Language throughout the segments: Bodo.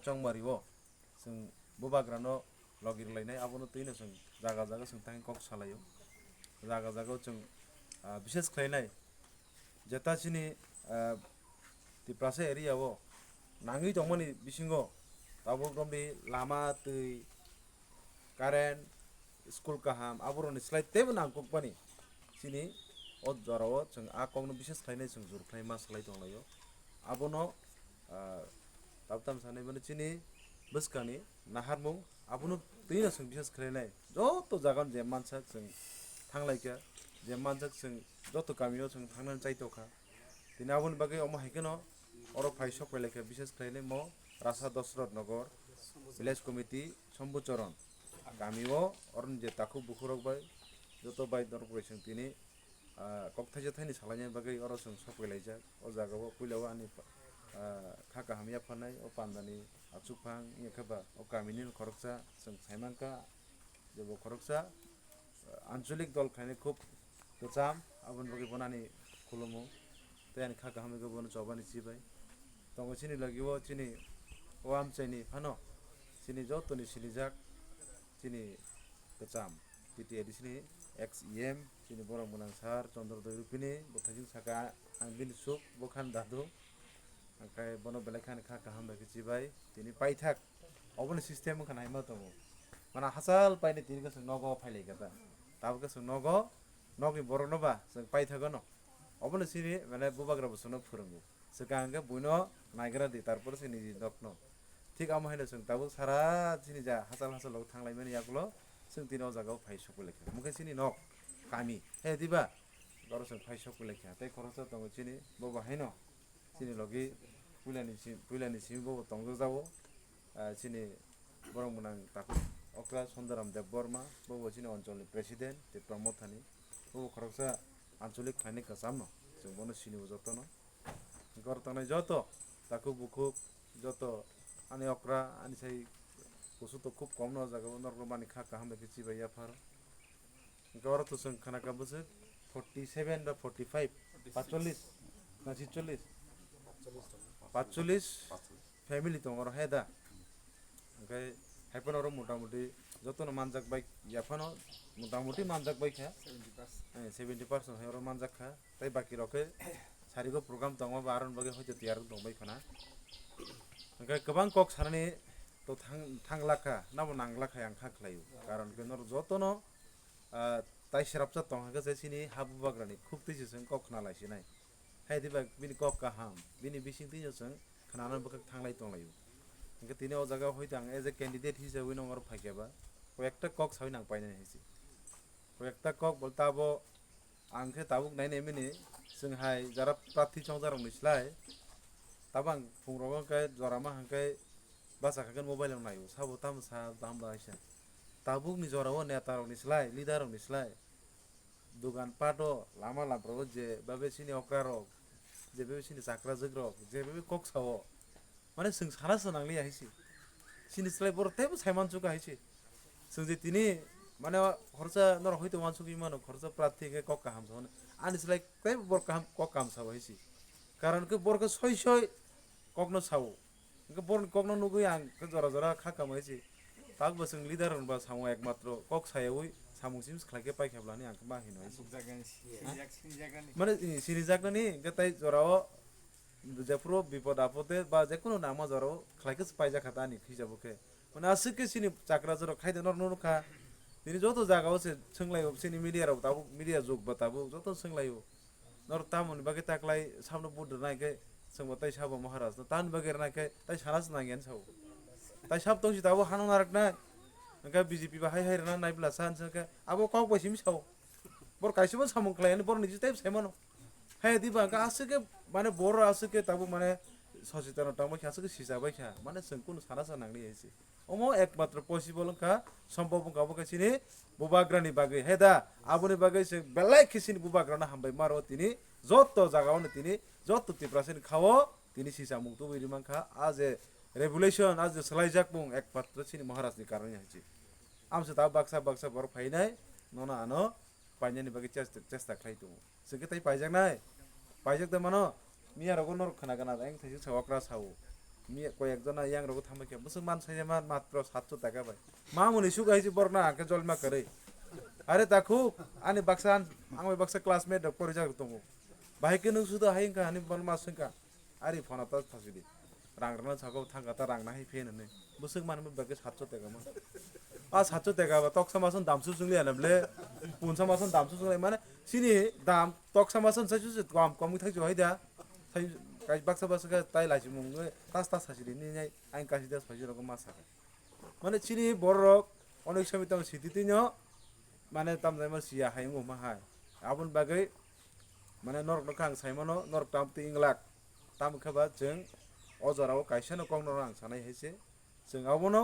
chongmariwo जों bubagrano logirlainai abono tino जों jaga jaga जों tang kok salayo jaga jaga जों बिसेस खालायनाय जेता सिनि तिप्रासे एरियाव नाङै दंमोन बिसिङाव दाबो गमबे लामा दै कारेन्ट स्कुल काहाम आबरनि स्लाइड तेबो नांगौबानि सिनि अजराव जों आकंनो बिसेस खालायनाय जों जुरखाय मा सालाय दंलायो आबनो दाबताम सानै माने चिनि बसकानि नाहारमु आबनो दैनो जों बिसेस खालायनाय जत जागोन जे मानसा जों थांलायखा जे मानसा जों जत गामियाव जों थांनानै जायतखा दिनै आबनि बागै अमा हायखनो अर फाइसो फैलायखा बिसेस खालायनाय म रासा दशरथ नगर ভিলেজ কমিটি সম্বুচরণ গামিও অরণ যে তাকু বুকুরকবাই যত বাই দরকবাইসং তিনি কক্তাইজা थाइनि सालायनाय बागै अरसं सफैलायजाक अ जागाव कुइलाव आनि खाका हामिया फानाय अ पान्दानि आचुफां इखबा अ गामिनि खरकसा जों साइमानका जेबो खरकसा आঞ্চলিক दल खायनाय खुब गोजाम आबन बागै बनानि खुलुमो तेन खाका हामिगो बन जबानि सिबाय तंग चिनि लगिव चिनि o amchaini phano chini jotoni silijak chini kacham TTAD chini XEM chini borok munang sar Chandrodoi rupini bothajing saka angbini suk bokhan dadu angkai bono belakhan kha kaham bagi chibai tini paithak oboni system khan haima tongo mana hasal paine tini ka nogo phailai kata tabu ka nogo nogi borok no ba जों paithagono oboni chini mane bubagra bosono phurungu sekangga buino nagra di tarpor chini dokno ঠিক आम हायनो जों दाबो सारा जिनि जा हासाल हासालाव थांलायमानि यागल जों दिनाव जागाव फाइ सकुलेखा मुखे सिनि नक कामि हे दिबा गर जों फाइ सकुलेखा ताइ खरसा दङ चिनि बबा हायनो चिनि लगी पुइलानि सि बबा दंग जावो चिनि बरं मुनां ताकु अक्रा सुन्दराम देव बर्मा बबा चिनि अञ्चलनि प्रेसिडेन्ट ते प्रमोद थानि बबा खरसा आঞ্চলিক खानि कासाम जों बनो सिनि जतनो गर तनाय जत ताकु बुखु जत ani okra ani sai kusu to খুব কম ন জায়গা নরমানি খা কাহাম দেখি চিবাইয়া ফার গর তো जों খানাকা বসে 47 বা 45 45 না 46 45 ফ্যামিলি তো আর হেদা ओमफ्राय हाइफान और मोटामुटी जतन मानजाक बाइक याफानो मोटामुटी मानजाक बाइक है 70% है और मानजाक खा ताई बाकी रखे सारिगो प्रग्राम दङ बारन बगे होय तैयार दं बाइक खाना ओमफ्राय गोबां कक सारनि तो थांलाखा नाबो नांलाखा आं खाख्लायो कारण बेनर जतनो ताइ सेरापसा तंहागा जेसिनि हाबु बाग्रानि खुब तिसिसं कक नालायसिनाय हायदिबा बिनि कक काहाम बिनि बिसिं तिसिसं खानानै बखक थांलाय तंलायो ओंखे तिनि अ जागा होय तां एज ए कैंडिडेट हिसाबै नंगर फाइकेबा कयेकटा कक साबै नां पाइनाय हायसि कयेकटा कक बोलताबो आंखे ताबुक नायनाय मिनि जोंहाय जारा प्रार्थी चंजारं निस्लाय tabang pungrogo kai jorama hangkai basa kakan mobile ang nayo sabo tam sa tamba isa tabuk ni jorao neta rok ni slai leader rok ni slai dugan pato lama lampro je babe sini okra rok je babe sini sakra jog rok je babe kok sawo mane sing sara sanang li ahisi sini slai bor tebo saiman chuka ahisi sing je tini mane khorcha nor hoyto mansuki mano khorcha prathi ke kok kaham sone ani slai tebo bor kaham kok kam sawo ahisi karon ke bor ke soy soy kokno sawo ke bor kokno nugui ang ke jora jora khaka maisi tak basung leader ba sawo ekmatro kok sayoi samung sims khlake pai khablani ang ba hino মানে সিরিজাকনি গতাই জরাও যেপুরো বিপদ আপদে বা যে কোনো নামা জরাও খাইকে পাইজা খাতা নি খিজাবকে মানে আসকে সিনি চাকরা জরা খাইদে নর নরখা দিনি যত জায়গাও সে सोंलायो सिनि मिडियाराव दाबो मिडिया जुग बताबो जत सोंलायो नर तामन बागे ताकलाय सामनो बुद्ध नायके जों बताय साबो महाराज तान बागेर नायके ताय सानास नागियान साव ताय साब तंसि दाबो हानो नारकना ओंका बीजेपी बाहाय हायरना नायब्ला सानसके आबो काव बायसिम साव बर काइसेबो सामु खलायन बर निजि टाइप सायमानो हाय दिबा गासके माने बर आसके ताबो माने सचेतन तामो खासके सिजाबाय खा माने जों कुनु साना सानांनि एसे अमो एकमात्र पसिबल का सम्भव गाबो कासिनि बुबाग्रानि बागै हेदा आबुनि बागै जों बेलाय खिसिनि बुबाग्राना हामबाय मारो तिनि जत जागावनो तिनि जत तिप्रासिन खावो तिनि सिसा मुक्तो बिरिमानखा आज ए रेभुलेशन आज सलाइजाक बुं एकमात्र सिनि महाराजनि कारण हायसि आमसे दा बाक्सा बाक्सा बर फायनाय नना आनो पाइनानि बागै चेष्टा खालायदों जोंके ताइ पाइजाकनाय पाइजाक द मानो मिया रगो नर खाना गाना एं थाइजो सावक्रा सावो কয়েকজনা ইয়াং রকম থামাইকে মুসলমান সাইজা মাত্র 700 টাকা ভাই মা মনে সুগাইছি বরনা আকে জলমা করে আরে তাকু আনি বাক্সা আং বাক্সা ক্লাসমেট পরে যাগ দङ বাহাইকে नों सुदा हायिंका आनि बनमा संका आरि फनाता थासिदि रांग्राना सागौ थांगाता रांना हाय फेनने बुसुक मानबो बागे 700 टाका मा आ 700 टाका बा तक समासन दामसु जुंगले आनबले पुन समासन दामसु जुंगले माने सिनि दाम तक समासन साइसु कम कम थाइजो हायदा साइ गाय बाक्सा बाक्सा ताइ लासि मुंगे तास तास सासिदि नि नाय आं कासि दास फाइजो रकम मासा माने सिनि बरक अनेक समित सिदितिनो माने तामजायमा सिया हायंगो मा हाय आबुन बागै माने नरक नखां साइमनो नरक तामति इंलाक ताम खबा जों अजराव काइसानो कौनो आं सानाय हैसे जों आवनो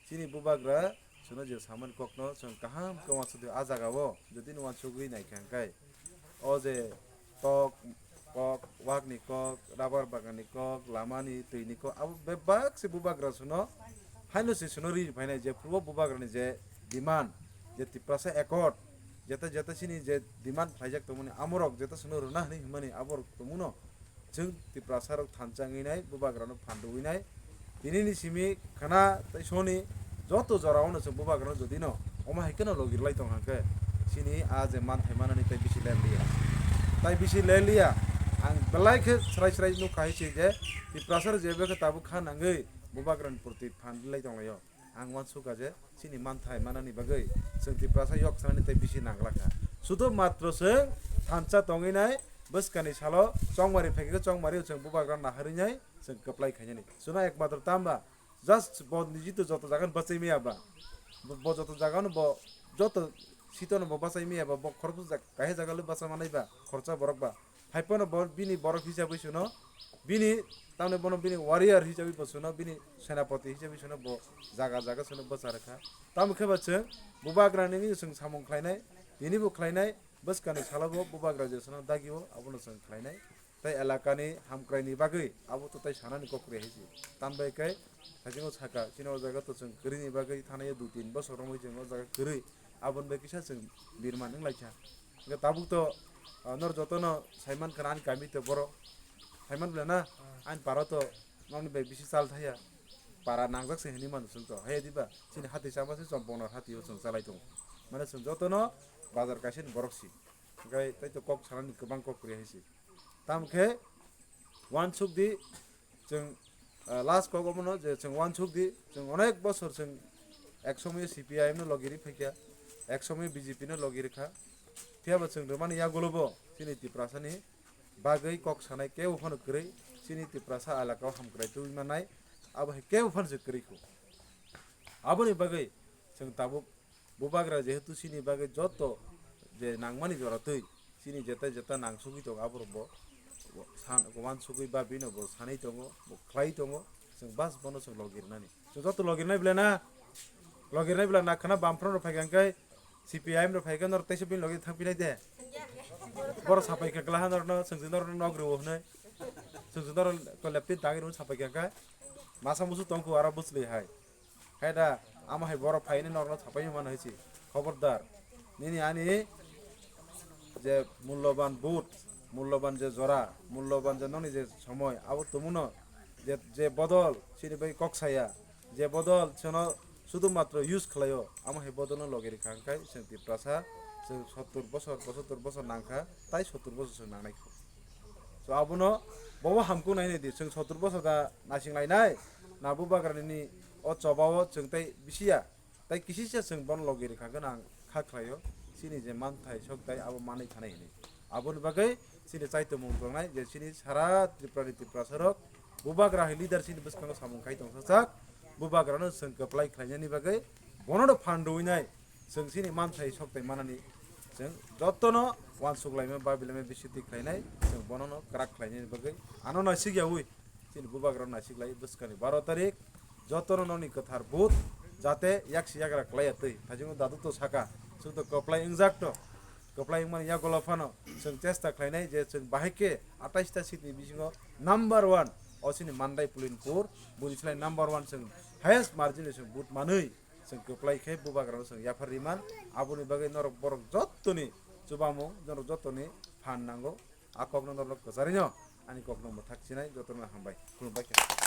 सिनि बुबाग्रा सुनो जे सामन ककनो जों काहाम कमा सुदि आजागावो जदि नवान सुगै नायखांखाय अ जे तक कक वागनि कक राबार बागाननि कक लामानि दैनि कक आबो बेबाग से बुबाग्रा सुनो हाइनो से सुनो रि फाइनाय जे पूर्व बुबाग्रानि जे डिमान्ड जे तिप्रासा एकट जेता जेता सिनि जे डिमान्ड फाइजाक तमनि आमरक जेता सुनो रुना हनि माने आबर तमुनो जों तिप्रासारक थानचाङैनाय बुबाग्रानो फानदुइनाय दिनैनि सिमि खाना तै सोनि जत जरावनो जों बुबाग्रानो जदिनो अमा हायकेनो लगिरलाय दं हांके सिनि आज मानथाय मानानि तै बिसि लेलिया तै बिसि लेलिया आं बेलायखे स्राय स्राय नु काहिसि जे तिप्रासार जेबेके ताबु खानांगै बुबाग्रानि प्रति फानदिलाय दंलायो आं मान सुगा जे सिनि मानथाय मानानि बागै जों तिप्रासा yok सानानि तै बिसि नांग्लाखा सुदु मात्र जों थानचा दङैनाय बसकानि सालो चंमारि फैके चंमारि जों बुबाग्रा नाहरिनाय जों कप्लाय खायनानि सुना एकमात्र तामबा जस्ट ब निजितो जत जागन बचै मियाबा ब जत जागन ब जत सितन ब बचै मियाबा ब खरबु काहे जागाले बचा मानायबा खरचा बरकबा हाइपनो ब बिनि बरक हिसाबै सुनो बिनि तामने बनो बिनि वारियर हिसाबै बसुनो बिनि सेनापति हिसाबै सुनो ब जागा जागा सुनो बचारखा ताम खेबाचे बुबाग्रानि जों सामं खायनाय दिनिबो खायनाय बसकानि सालाबो बुबाग्रा जेसना दागियो आबनो जों खायनाय ताइ एलाकानि हामक्राइनि बागै आबो तो ताइ सानानि कक्रे हिसि तामबायखाय थाजिङो साका सिनो जागा तो जों गरिनि बागै थानाय 2-3 बसर रमै जों जागा गरै आबन बेकिसा जों बिरमा नों लाइचा ताबु तो नर जतन साइमान खानानि कामि तो बर साइमान ब्लेना आइन पारा तो ननि बे बिसि साल थाया पारा नांजाक से हनि मान सुन तो हे दिबा सिनि हाति साबासे सम्पन हाति जों चालाय दं माने जों जतन बाजार कासिन बरकसि गाय ताइ तो कक सानानि गोबां कक्रे हिसि तामखे वान सुकदि जों लास्ट कगमनो जे जों वान सुकदि जों अनेक बसर जों एक समय सीपीआईएम नो लगिरि फैया एक समय बीजेपी नो लगिरिखा थियाबो जों रमानि या गलबो सिनि तिप्रासानि बागै कक सानाय के उफान गरै सिनि तिप्रासा आलाकाव हामग्राय तुइमानाय आबो के उफान जकरिखौ आबोनि बागै जों ताबो बुबाग्रा जेहेतु सिनि बागै जत जे नांमानि जरातै सिनि जेता जेता नांसुगि दं आबरबो सान वान सुगै बा बिनो बो सानै दङ बो ख्लाय दङ जों बास बनो जों लगिरनानि जों जत लगिरनाय ब्लेना लगिरनाय ब्ला नाखना बामफ्रन फायगांखाय सीपीआईएम रो फायगान नर तैसे बिन लगिर थांफिनाय दे बर साफाय खेकला नरनो जोंजों नर नग्रो हनै जोंजों नर कलेप्ति दागिर साफाय खेका मासा मुसु तंखु आरा बुसलै हाय हायदा आमा हाय बर फायने नरनो साफाय मान हइसि खबरदार निनि आनि जे मूल्यवान बुट मूल्यवान जे जरा मूल्यवान जे ननि जे समय आबो तमुनो जे बदल सिनि बै कक्साया जे बदल छनो शुधु मात्र यूज खलायो आमा हे बदल न लगेरि खांखाय जों तिप्रासा जों 70 बছর 75 बছर नांखा ताइ 70 बছर जों नांनाय so आबुनो बबो हामखौ नायनो दि जों 70 बছर दा नासिं लायनाय नाबु बाग्रानि अ चबाव जों ताइ बिसिया ताइ किसिसे जों बन लगेरि खागोन आं खाख्लायो सिनि जे मानथाय सकताय आबो मानै थानाय नि आबुन बागै सिनि चाइतो मुंगनाय जे सिनि सारा त्रिपुरानि तिप्रासारक बुबाग्रा लिडार सिनि बसकानो सामुंखाय दं साक बुबाग्रानो जों कप्लाय खायनायनि बागै बननो फानदुइनाय जों सिनि मानथाय सकताय मानानि जों जतनो वान सुगलायमे बा बिलामे बिसिति खायनाय जों बननो क्राक खायनायनि बागै आनो नासिगियावै सिनि बुबाग्रा नासिगलाय बसकानि 12 तारिख जतनो ननि कथार बुत जाते याक्सि याग्रा क्लायतै थाजिङो दादु तो साका जों तो कप्लाय इंजाक्ट कप्लाय मान या गलफानो जों चेष्टा खायनाय जे जों बाहायके 28 ता सिटनि बिसिङो नम्बर 1 असिनि मानदाय पुलिनपुर बुनिसलाय नम्बर 1 जों हाइएस्ट मार्जिन जों बुट मानै जों कप्लायखे बुबाग्रानो जों याफारिमान आबुनि बागै नरक बरक जत्तनि जुबामु जन जत्तनि फान नांगौ आकब नरक गजारिनो आनि ककनो मथाकसिनाय जतनो हामबाय खुलुमबाय।